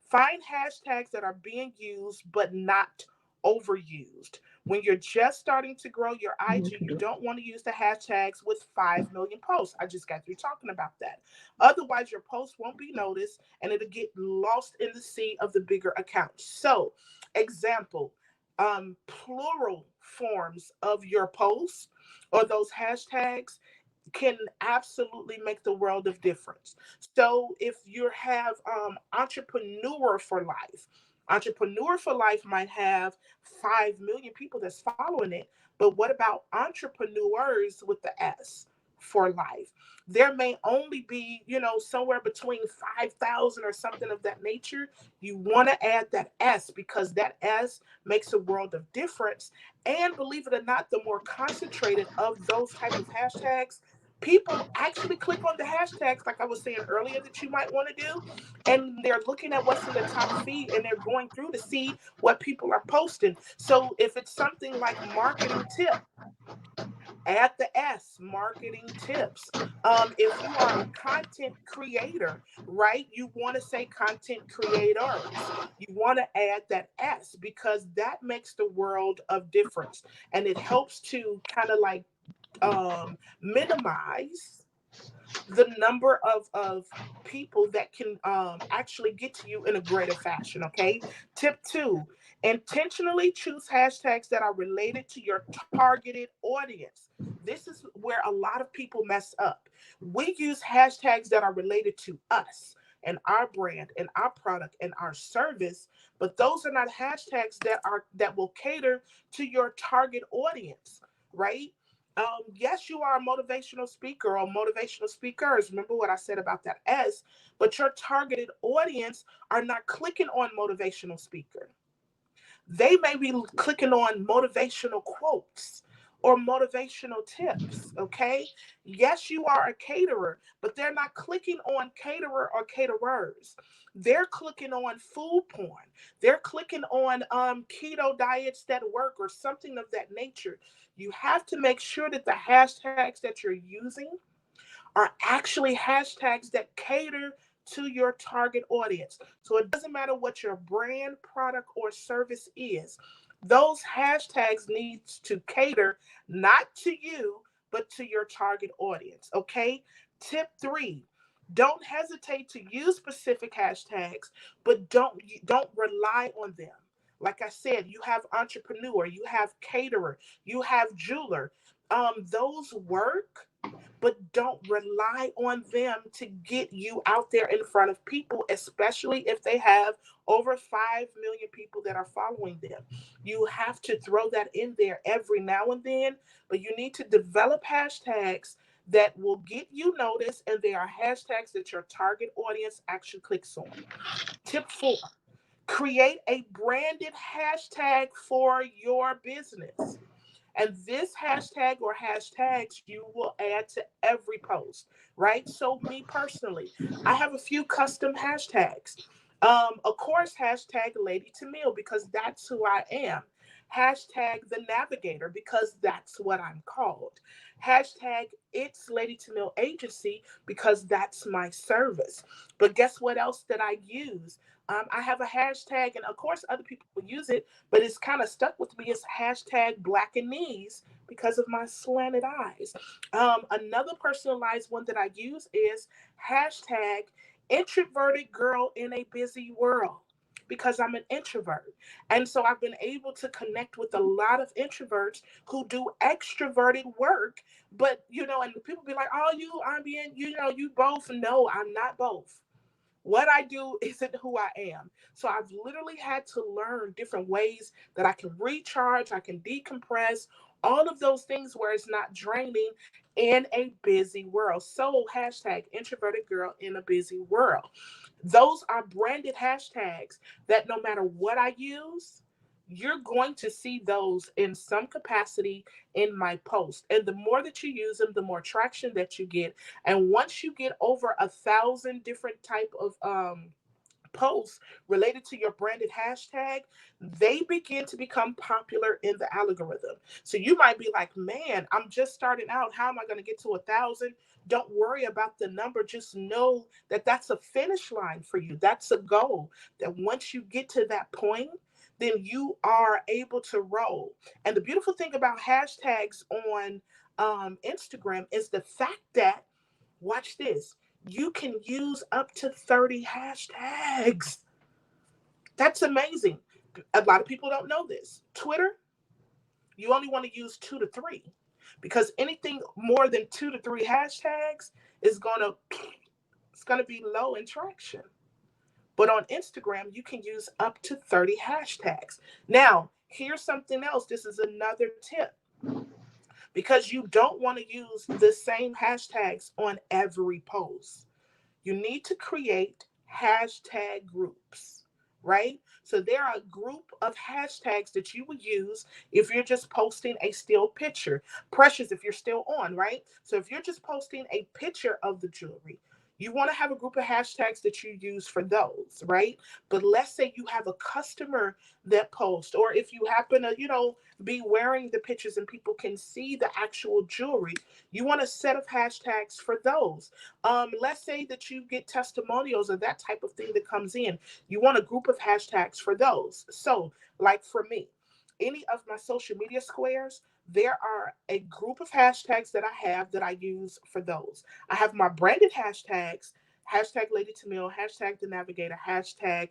find hashtags that are being used but not overused. When you're just starting to grow your IG, you don't want to use the hashtags with 5 million posts. I just got through talking about that. Otherwise, your post won't be noticed and it'll get lost in the sea of the bigger accounts. So, example, plural forms of your posts or those hashtags can absolutely make the world of difference. So if you have Entrepreneur for Life might have 5 million people that's following it. But what about entrepreneurs with the S for life? There may only be, somewhere between 5,000 or something of that nature. You want to add that S because that S makes a world of difference. And believe it or not, the more concentrated of those type of hashtags, people actually click on the hashtags, like I was saying earlier, that you might want to do. And they're looking at what's in the top feed and they're going through to see what people are posting. So if it's something like marketing tip, add the S, marketing tips. If you are a content creator, right, you want to say content creators. You want to add that S because that makes the world of difference. And it helps to kind of like minimize the number of people that can actually get to you in a greater fashion. Okay. Tip 2: intentionally choose hashtags that are related to your targeted audience. This is where a lot of people mess up. We use hashtags that are related to us and our brand and our product and our service, but those are not hashtags that will cater to your target audience, right? Yes, you are a motivational speaker or motivational speakers. Remember what I said about that S, but your targeted audience are not clicking on motivational speaker. They may be clicking on motivational quotes or motivational tips. Okay. Yes, you are a caterer, but they're not clicking on caterer or caterers. They're clicking on food porn. They're clicking on keto diets that work or something of that nature. You have to make sure that the hashtags that you're using are actually hashtags that cater to your target audience. So it doesn't matter what your brand, product, or service is. Those hashtags need to cater not to you, but to your target audience. Okay. Tip 3: don't hesitate to use specific hashtags, but don't rely on them. Like I said, you have entrepreneur, you have caterer, you have jeweler. Those work, but don't rely on them to get you out there in front of people, especially if they have over 5 million people that are following them. You have to throw that in there every now and then, but you need to develop hashtags that will get you noticed, and they are hashtags that your target audience actually clicks on. Tip 4: create a branded hashtag for your business. And this hashtag or hashtags you will add to every post, right? So, me personally, I have a few custom hashtags. Of course, hashtag Lady Tamil because that's who I am. Hashtag the Navigator because that's what I'm called. Hashtag It's Lady Tamil Agency because that's my service. But guess what else that I use? I have a hashtag, and of course, other people will use it, but it's kind of stuck with me. It's hashtag Black and Knees because of my slanted eyes. Another personalized one that I use is hashtag Introverted Girl in a Busy World because I'm an introvert. And so I've been able to connect with a lot of introverts who do extroverted work. But, and people be like, oh, you both. No, I'm not both. What I do isn't who I am. So I've literally had to learn different ways that I can recharge, I can decompress, all of those things where it's not draining in a busy world. So hashtag introverted girl in a busy world. Those are branded hashtags that no matter what I use, you're going to see those in some capacity in my post. And the more that you use them, the more traction that you get. And once you get over 1,000 different type of posts related to your branded hashtag, they begin to become popular in the algorithm. So you might be like, man, I'm just starting out. How am I going to get to 1,000? Don't worry about the number. Just know that that's a finish line for you. That's a goal. That once you get to that point, then you are able to roll. And the beautiful thing about hashtags on Instagram is the fact that, watch this, you can use up to 30 hashtags. That's amazing. A lot of people don't know this. Twitter, you only want to use 2 to 3 because anything more than 2 to 3 hashtags is gonna be low in traction. But on Instagram, you can use up to 30 hashtags. Now, here's something else. This is another tip. Because you don't want to use the same hashtags on every post, you need to create hashtag groups, right? So there are a group of hashtags that you would use if you're just posting a still picture. Precious, if you're still on, right? So if you're just posting a picture of the jewelry, you want to have a group of hashtags that you use for those, right? But let's say you have a customer that posts, or if you happen to, be wearing the pictures and people can see the actual jewelry, you want a set of hashtags for those. Let's say that you get testimonials or that type of thing that comes in. You want a group of hashtags for those. So, like for me, any of my social media squares, there are a group of hashtags that I have that I use for those. I have my branded hashtags, hashtag Lady Tamil, hashtag The Navigator, hashtag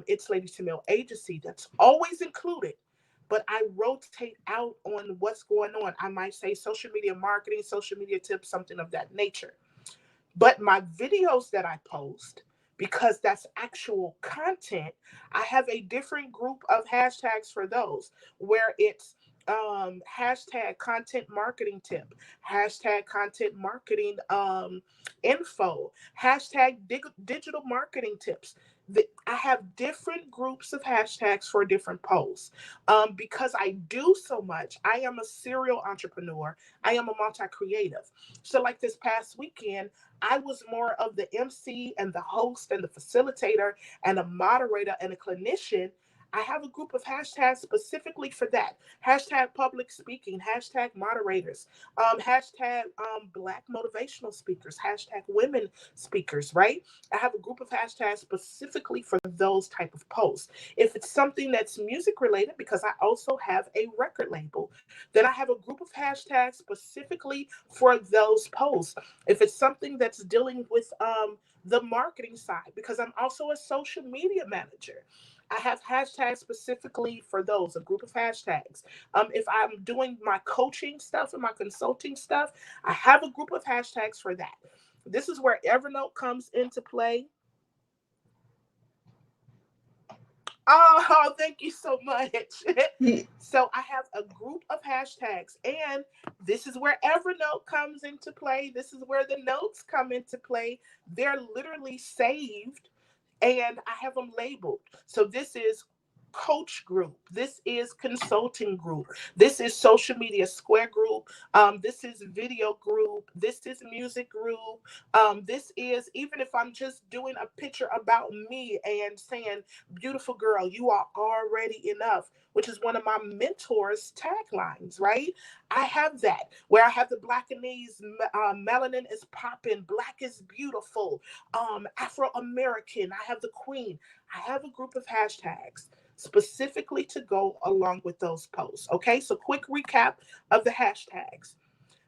It's Lady Tamil Agency. That's always included. But I rotate out on what's going on. I might say social media marketing, social media tips, something of that nature. But my videos that I post, because that's actual content, I have a different group of hashtags for those where it's hashtag content marketing tip, hashtag content marketing info, hashtag digital marketing tips. I have different groups of hashtags for different posts because I do so much. I am a serial entrepreneur. I am a multi-creative. So like this past weekend, I was more of the MC and the host and the facilitator and a moderator and a clinician. I have a group of hashtags specifically for that. Hashtag public speaking, hashtag moderators, hashtag Black motivational speakers, hashtag women speakers, right? I have a group of hashtags specifically for those type of posts. If it's something that's music related, because I also have a record label, then I have a group of hashtags specifically for those posts. If it's something that's dealing with the marketing side, because I'm also a social media manager, I have hashtags specifically for those, a group of hashtags. If I'm doing my coaching stuff and my consulting stuff, I have a group of hashtags for that. This is where Evernote comes into play. Oh, thank you so much. So I have a group of hashtags, and this is where Evernote comes into play. This is where the notes come into play. They're literally saved and I have them labeled. So this is coach group. This is consulting group. This is social media square group. This is video group. This is music group. This is, even if I'm just doing a picture about me and saying, beautiful girl, you are already enough, which is one of my mentors' taglines, right? I have that where I have the Blackanese, melanin is popping, black is beautiful, Afro-American, I have the queen. I have a group of hashtags specifically to go along with those posts. Okay, so quick recap of the hashtags.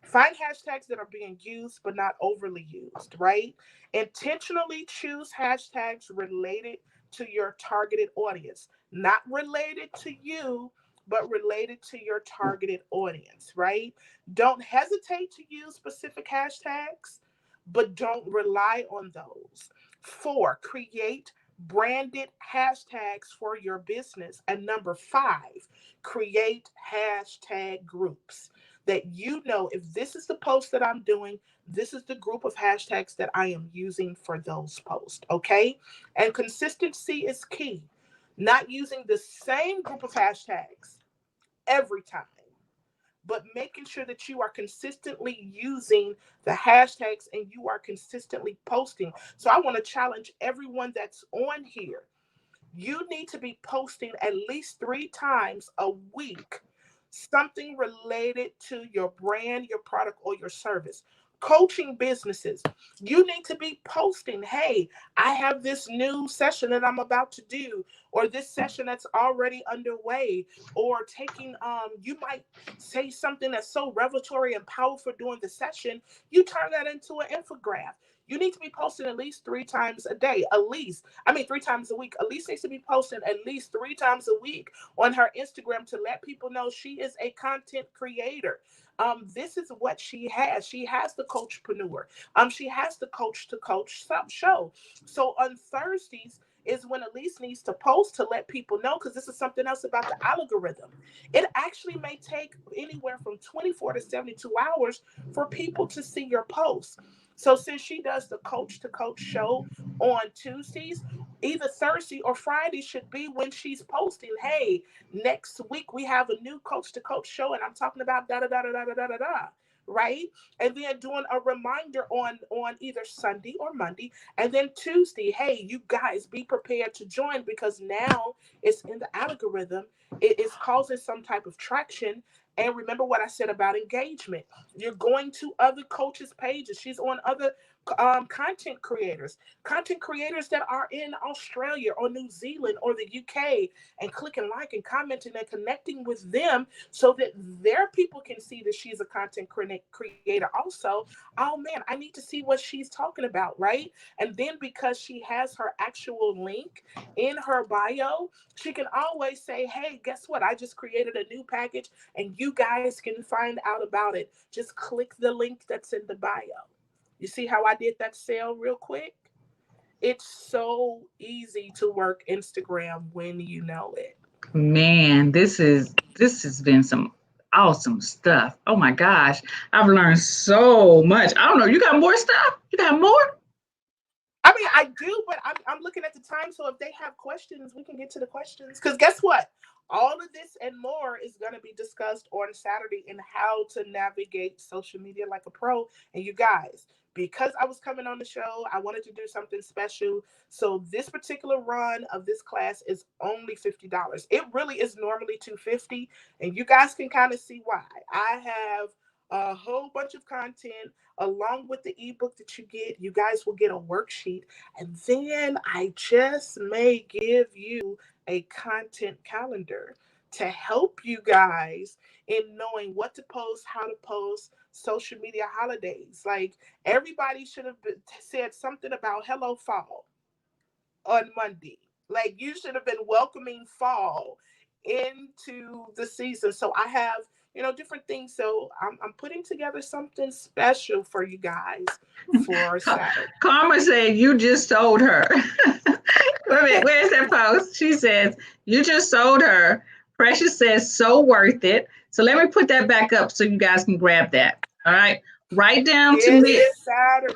Find hashtags that are being used but not overly used, right? Intentionally choose hashtags related to your targeted audience, not related to you, but related to your targeted audience, right? Don't hesitate to use specific hashtags, but don't rely on those. 4, create branded hashtags for your business. And number 5, create hashtag groups that you know if this is the post that I'm doing, this is the group of hashtags that I am using for those posts. Okay. And consistency is key. Not using the same group of hashtags every time, but making sure that you are consistently using the hashtags and you are consistently posting. So I want to challenge everyone that's on here. You need to be posting at least 3 times a week, something related to your brand, your product, or your service. Coaching businesses, you need to be posting, hey, I have this new session that I'm about to do, or this session that's already underway, or taking, you might say something that's so revelatory and powerful during the session, you turn that into an infographic. You need to be posting at least 3 times a day, 3 times a week. Alease needs to be posting at least 3 times a week on her Instagram to let people know she is a content creator. This is what she has. She has the coachpreneur. She has the coach to coach show. So on Thursdays is when Alease needs to post to let people know, because this is something else about the algorithm. It actually may take anywhere from 24 to 72 hours for people to see your posts. So since she does the coach to coach show on Tuesdays, either Thursday or Friday should be when she's posting, hey, next week we have a new coach to coach show and I'm talking about da da da da da da da da. Right? And then doing a reminder on either Sunday or Monday. And then Tuesday, hey, you guys be prepared to join, because now it's in the algorithm. It is causing some type of traction. And remember what I said about engagement. You're going to other coaches' pages. She's on other content creators that are in Australia or New Zealand or the UK, and clicking like and commenting and connecting with them so that their people can see that she's a content creator also. Oh man, I need to see what she's talking about, right? And then because she has her actual link in her bio, she can always say, hey, guess what? I just created a new package and you guys can find out about it. Just click the link that's in the bio. You see how I did that sale real quick? It's so easy to work Instagram when you know it. Man, this has been some awesome stuff. Oh my gosh, I've learned so much. I don't know, you got more stuff? You got more? I mean, I do, but I'm looking at the time. So if they have questions, we can get to the questions. Because guess what? All of this and more is going to be discussed on Saturday in how to navigate social media like a pro. And you guys, because I was coming on the show, I wanted to do something special. So this particular run of this class is only $50. It really is normally $250, and you guys can kind of see why. I have a whole bunch of content along with the ebook that you get. You guys will get a worksheet, and then I just may give you a content calendar to help you guys in knowing what to post, how to post, social media holidays. Like, everybody should have said something about hello fall on Monday. Like, you should have been welcoming fall into the season. So I have, different things. So I'm putting together something special for you guys for Saturday. Karma said you just sold her. Where's that post? She says, you just sold her. Precious says, so worth it. So let me put that back up so you guys can grab that. All right. Write down to me. Saturday.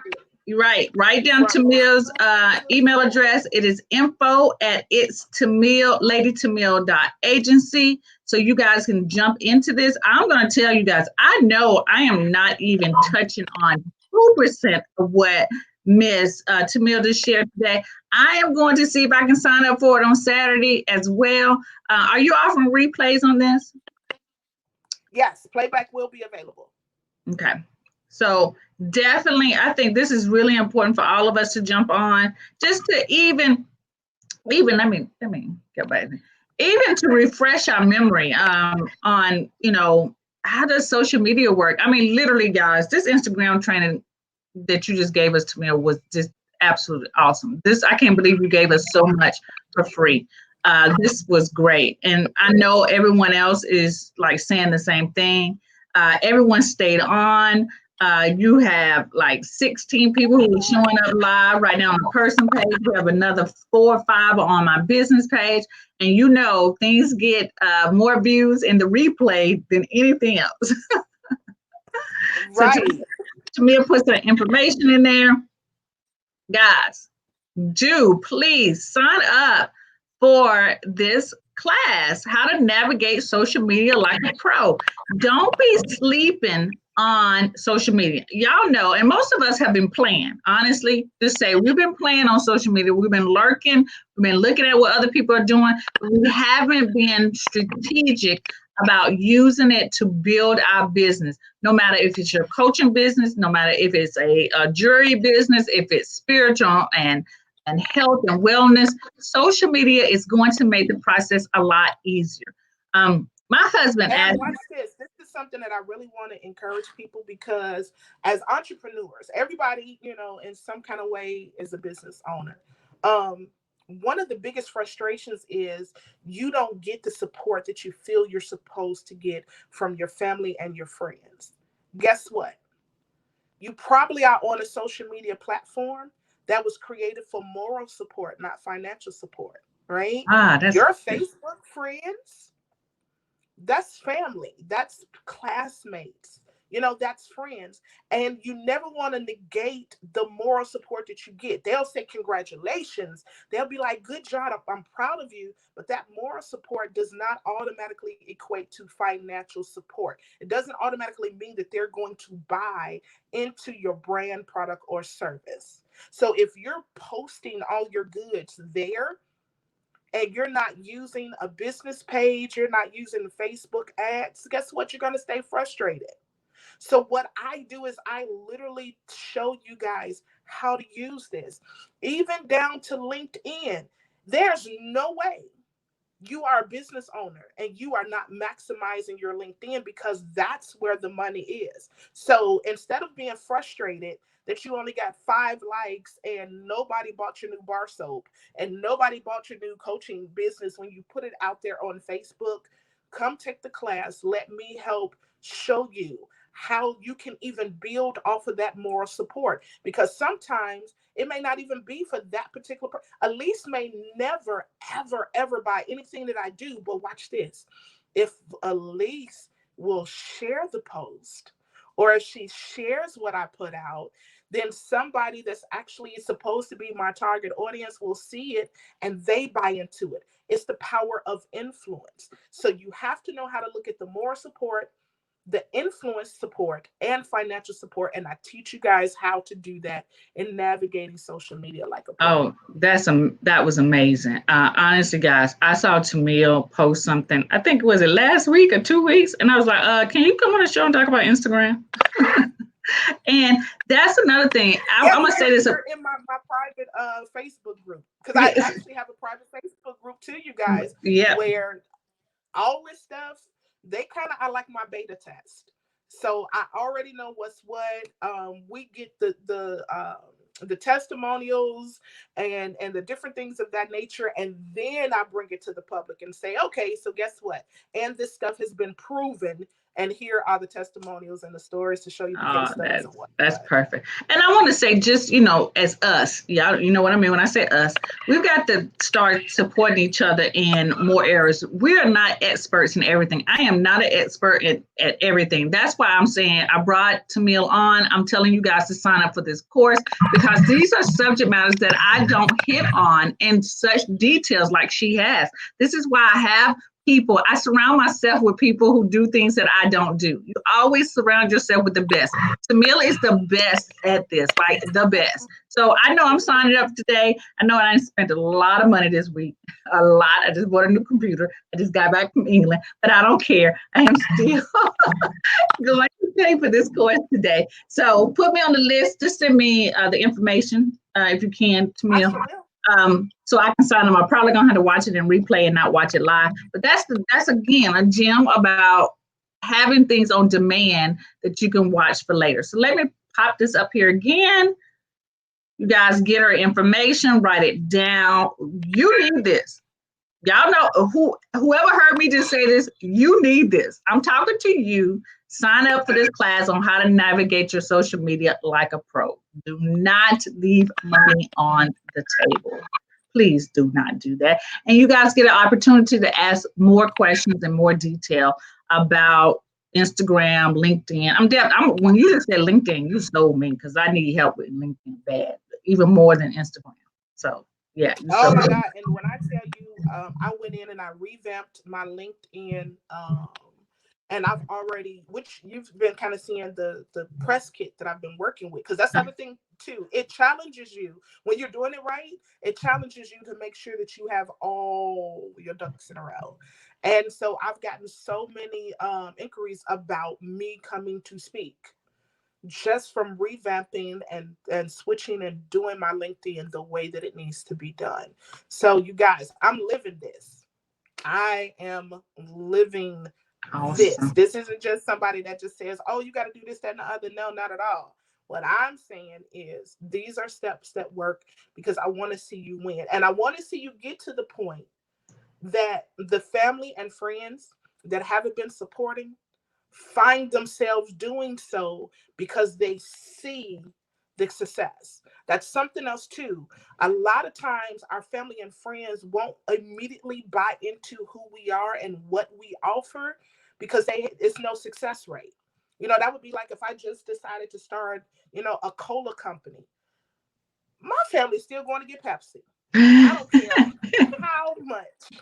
Right. Write down Tamil's email address. It is info@ladytamil.agency. So you guys can jump into this. I'm going to tell you guys, I know I am not even touching on 2% of what Miss Tamil just shared today. I am going to see if I can sign up for it on Saturday as well. Are you offering replays on this? Yes, playback will be available. Okay. So definitely, I think this is really important for all of us to jump on, just to even let me get back. Even to refresh our memory on, how does social media work? I mean, literally, guys, this Instagram training that you just gave us, to me, was just absolutely awesome. I can't believe you gave us so much for free. This was great. And I know everyone else is like saying the same thing. Everyone stayed on. You have like 16 people who are showing up live right now on the person page. We have another 4 or 5 on my business page. And you know, things get more views in the replay than anything else. So Right. Tamia put some information in there. Guys, do please sign up for this class, how to navigate social media like a pro. Don't be sleeping on social media. Y'all know, and most of us have been playing, honestly, just say we've been playing on social media. We've been lurking, we've been looking at what other people are doing, but we haven't been strategic about using it to build our business. No matter if it's your coaching business, no matter if it's a jewelry business, if it's spiritual and health and wellness, social media is going to make the process a lot easier. My husband And asked, watch this. This is something that I really want to encourage people, because as entrepreneurs, everybody, you know, in some kind of way is a business owner. One of the biggest frustrations is you don't get the support that you feel you're supposed to get from your family and your friends. Guess what? You probably are on a social media platform that was created for moral support, not financial support, right? that's Your Facebook friends, that's family, that's classmates, you know, that's friends. And you never want to negate the moral support that you get. They'll say congratulations, they'll be like, good job, I'm proud of you. But that moral support does not automatically equate to financial support. It doesn't automatically mean that they're going to buy into your brand, product, or service. So if you're posting all your goods there and you're not using a business page, you're not using Facebook ads, guess what? You're going to stay frustrated. So what I do is I literally show you guys how to use this, even down to LinkedIn. There's no way you are a business owner and you are not maximizing your LinkedIn, because that's where the money is. So instead of being frustrated that you only got 5 likes and nobody bought your new bar soap and nobody bought your new coaching business when you put it out there on Facebook, come take the class. Let me help show you how you can even build off of that moral support, because sometimes it may not even be for that particular person. Alease may never, ever, ever buy anything that I do, but watch this. If Alease will share the post, or if she shares what I put out, then somebody that's actually supposed to be my target audience will see it and they buy into it. It's the power of influence. So you have to know how to look at the moral support, the influence support, and financial support. And I teach you guys how to do that in navigating social media like a pro. oh, that was amazing. Honestly, guys, I saw Tamil post something. I think was it last week or 2 weeks, and I was like, "Can you come on the show and talk about Instagram?" And that's another thing. I'm gonna say this in my private Facebook group, because I actually have a private Facebook group too, you guys, yeah. where all this stuff, they kind of are like my beta test. So I already know what's what. We get the testimonials and the different things of that nature, and then I bring it to the public and say, okay, so guess what? And this stuff has been proven, and here are the testimonials and the stories to show you the case studies and what. That's perfect. And I want to say, just, you know, as us, y'all, you know what I mean when I say us, we've got to start supporting each other in more areas. We are not experts in everything. I am not an expert at everything. That's why I'm saying I brought Tamil on. I'm telling you guys to sign up for this course, because these are subject matters that I don't hit on in such details like she has. This is why I have people. I surround myself with people who do things that I don't do. You always surround yourself with the best. Tamil is the best at this, like the best. So I know I'm signing up today. I know I spent a lot of money this week, a lot. I just bought a new computer. I just got back from England, but I don't care. I am still going to pay for this course today. So put me on the list. Just send me the information if you can, Tamil. So I can sign them. I'm probably gonna have to watch it in replay and not watch it live. But that's again a gem about having things on demand that you can watch for later. So let me pop this up here again. You guys get her information, write it down. You need this. Y'all know whoever heard me just say this, you need this. I'm talking to you. Sign up for this class on how to navigate your social media like a pro. Do not leave money on the table. Please do not do that. And you guys get an opportunity to ask more questions and more detail about Instagram, LinkedIn. When you just said LinkedIn, you sold me because I need help with LinkedIn bad, even more than Instagram. So yeah, you Oh sold my me. God. And when I tell you, I went in and I revamped my LinkedIn, and I've already, which you've been kind of seeing the press kit that I've been working with, because that's the other thing too. It challenges you when you're doing it right. It challenges you to make sure that you have all your ducks in a row. And so I've gotten so many inquiries about me coming to speak just from revamping and switching and doing my LinkedIn the way that it needs to be done. So you guys, I'm living this. I am living this. Awesome. This isn't just somebody that just says, "Oh, you got to do this, that, and the other." No, not at all. What I'm saying is these are steps that work because I want to see you win. And I want to see you get to the point that the family and friends that haven't been supporting find themselves doing so because they see the success. That's something else too. A lot of times our family and friends won't immediately buy into who we are and what we offer because it's no success rate. That would be like if I just decided to start, a cola company. My family's still going to get Pepsi. I don't care how much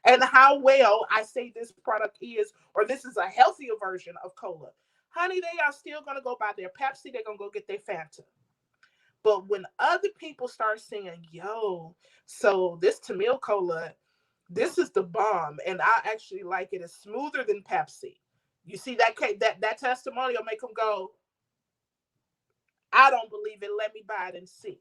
and how well I say this product is, or this is a healthier version of cola. Honey, they are still going to go buy their Pepsi. They're going to go get their Fanta. But when other people start saying, yo, so this Tamil cola, this is the bomb, and I actually like it. It's smoother than Pepsi. You see that testimonial make them go, I don't believe it. Let me buy it and see.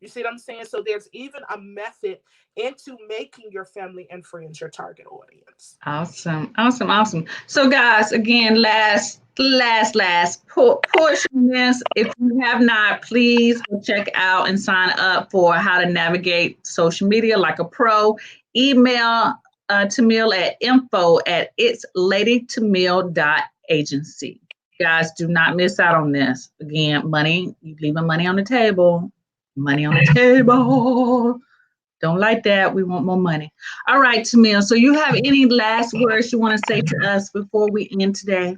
You see what I'm saying? So there's even a method into making your family and friends your target audience. Awesome, awesome, awesome. So, guys, again, push on this. If you have not, please go check out and sign up for how to navigate social media like a pro. Email Tamil at info@itsladytamil.agency. Guys, do not miss out on this. Again, money, you leaving money on the table. Money on the table. Don't like that. We want more money. All right, Tamil. So you have any last words you want to say to us before we end today?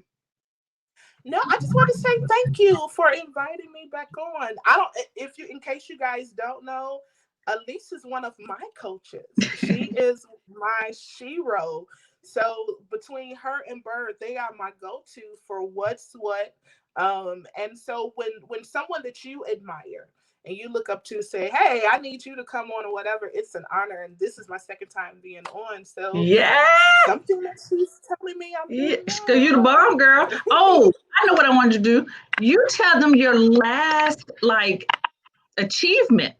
No, I just want to say thank you for inviting me back on. I don't, if you, in case you guys don't know, Alease is one of my coaches. She is my shero. So between her and Bird, they are my go-to for what's what. And so when someone that you admire and you look up to say, "Hey, I need you to come on," or whatever, it's an honor. And this is my second time being on. So Yeah. something that she's telling me I'm Yeah. doing You the bomb girl. well. Oh, I know what I wanted to do. You tell them your last achievement,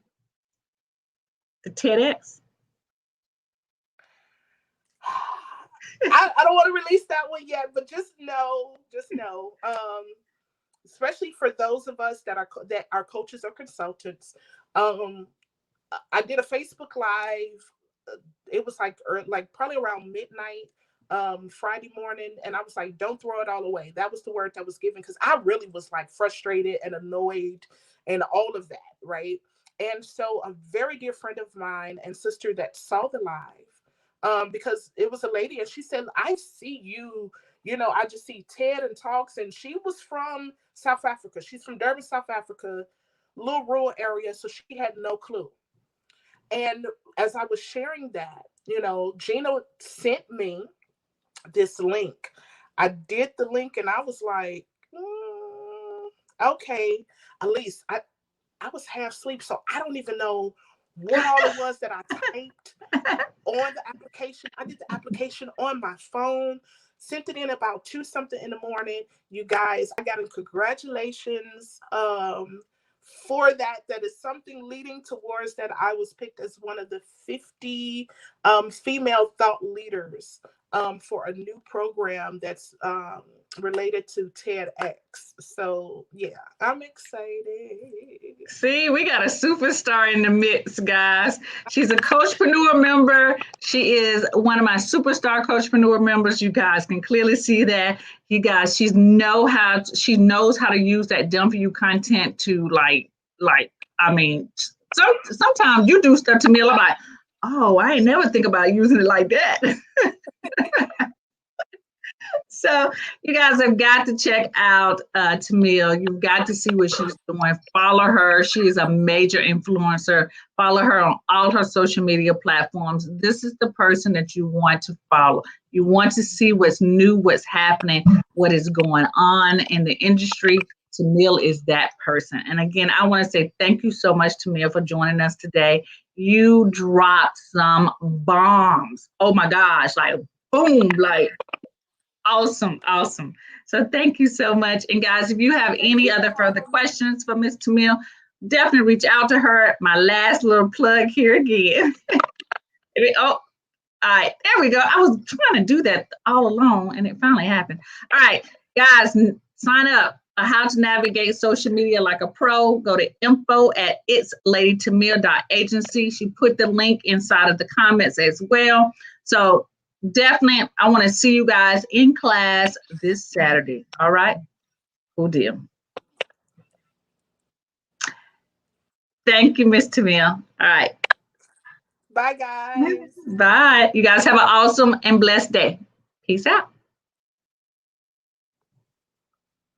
the TEDx. I don't want to release that one yet, but just know, especially for those of us that are coaches or consultants, um, I did a Facebook Live. It was like probably around midnight, Friday morning, and I was like, "Don't throw it all away." That was the word that was given because I really was like frustrated and annoyed and all of that, right? And so a very dear friend of mine and sister that saw the live, because it was a lady and she said, "I see you. I just see TED and talks," and she was from South Africa. She's from Durban, South Africa, little rural area, so she had no clue. And as I was sharing that, Gina sent me this link. I did the link and I was like, okay, Alease, I was half asleep, so I don't even know what all it was that I typed on the application. I did the application on my phone, sent it in about 2 something in the morning. You guys, I got a congratulations for that. That is something leading towards that I was picked as one of the 50 female thought leaders for a new program that's related to TEDx. So yeah, I'm excited. See, we got a superstar in the mix, guys. She's a Coachpreneur member. She is one of my superstar Coachpreneur members. You guys can clearly see that. You guys, she knows how to use that done for you content to I mean, sometimes you do stuff to me like, oh, I ain't never think about using it like that. So you guys have got to check out Tamil. You've got to see what she's doing. Follow her. She is a major influencer. Follow her on all her social media platforms. This is the person that you want to follow. You want to see what's new, what's happening, what is going on in the industry. Tamil is that person. And again, I want to say thank you so much, Tamil, for joining us today. You dropped some bombs. Oh my gosh, like boom, like awesome. So thank you so much. And guys, if you have any other further questions for Ms. Tamil, definitely reach out to her. My last little plug here again. Oh, all right, there we go. I was trying to do that all along and it finally happened. All right, guys, sign up. How to navigate social media like a pro. Go to info@itsladytamil.agency. She put the link inside of the comments as well. So definitely, I want to see you guys in class this Saturday. All right? Cool deal. Thank you, Miss Tamil. All right. Bye, guys. Bye. You guys have an awesome and blessed day. Peace out.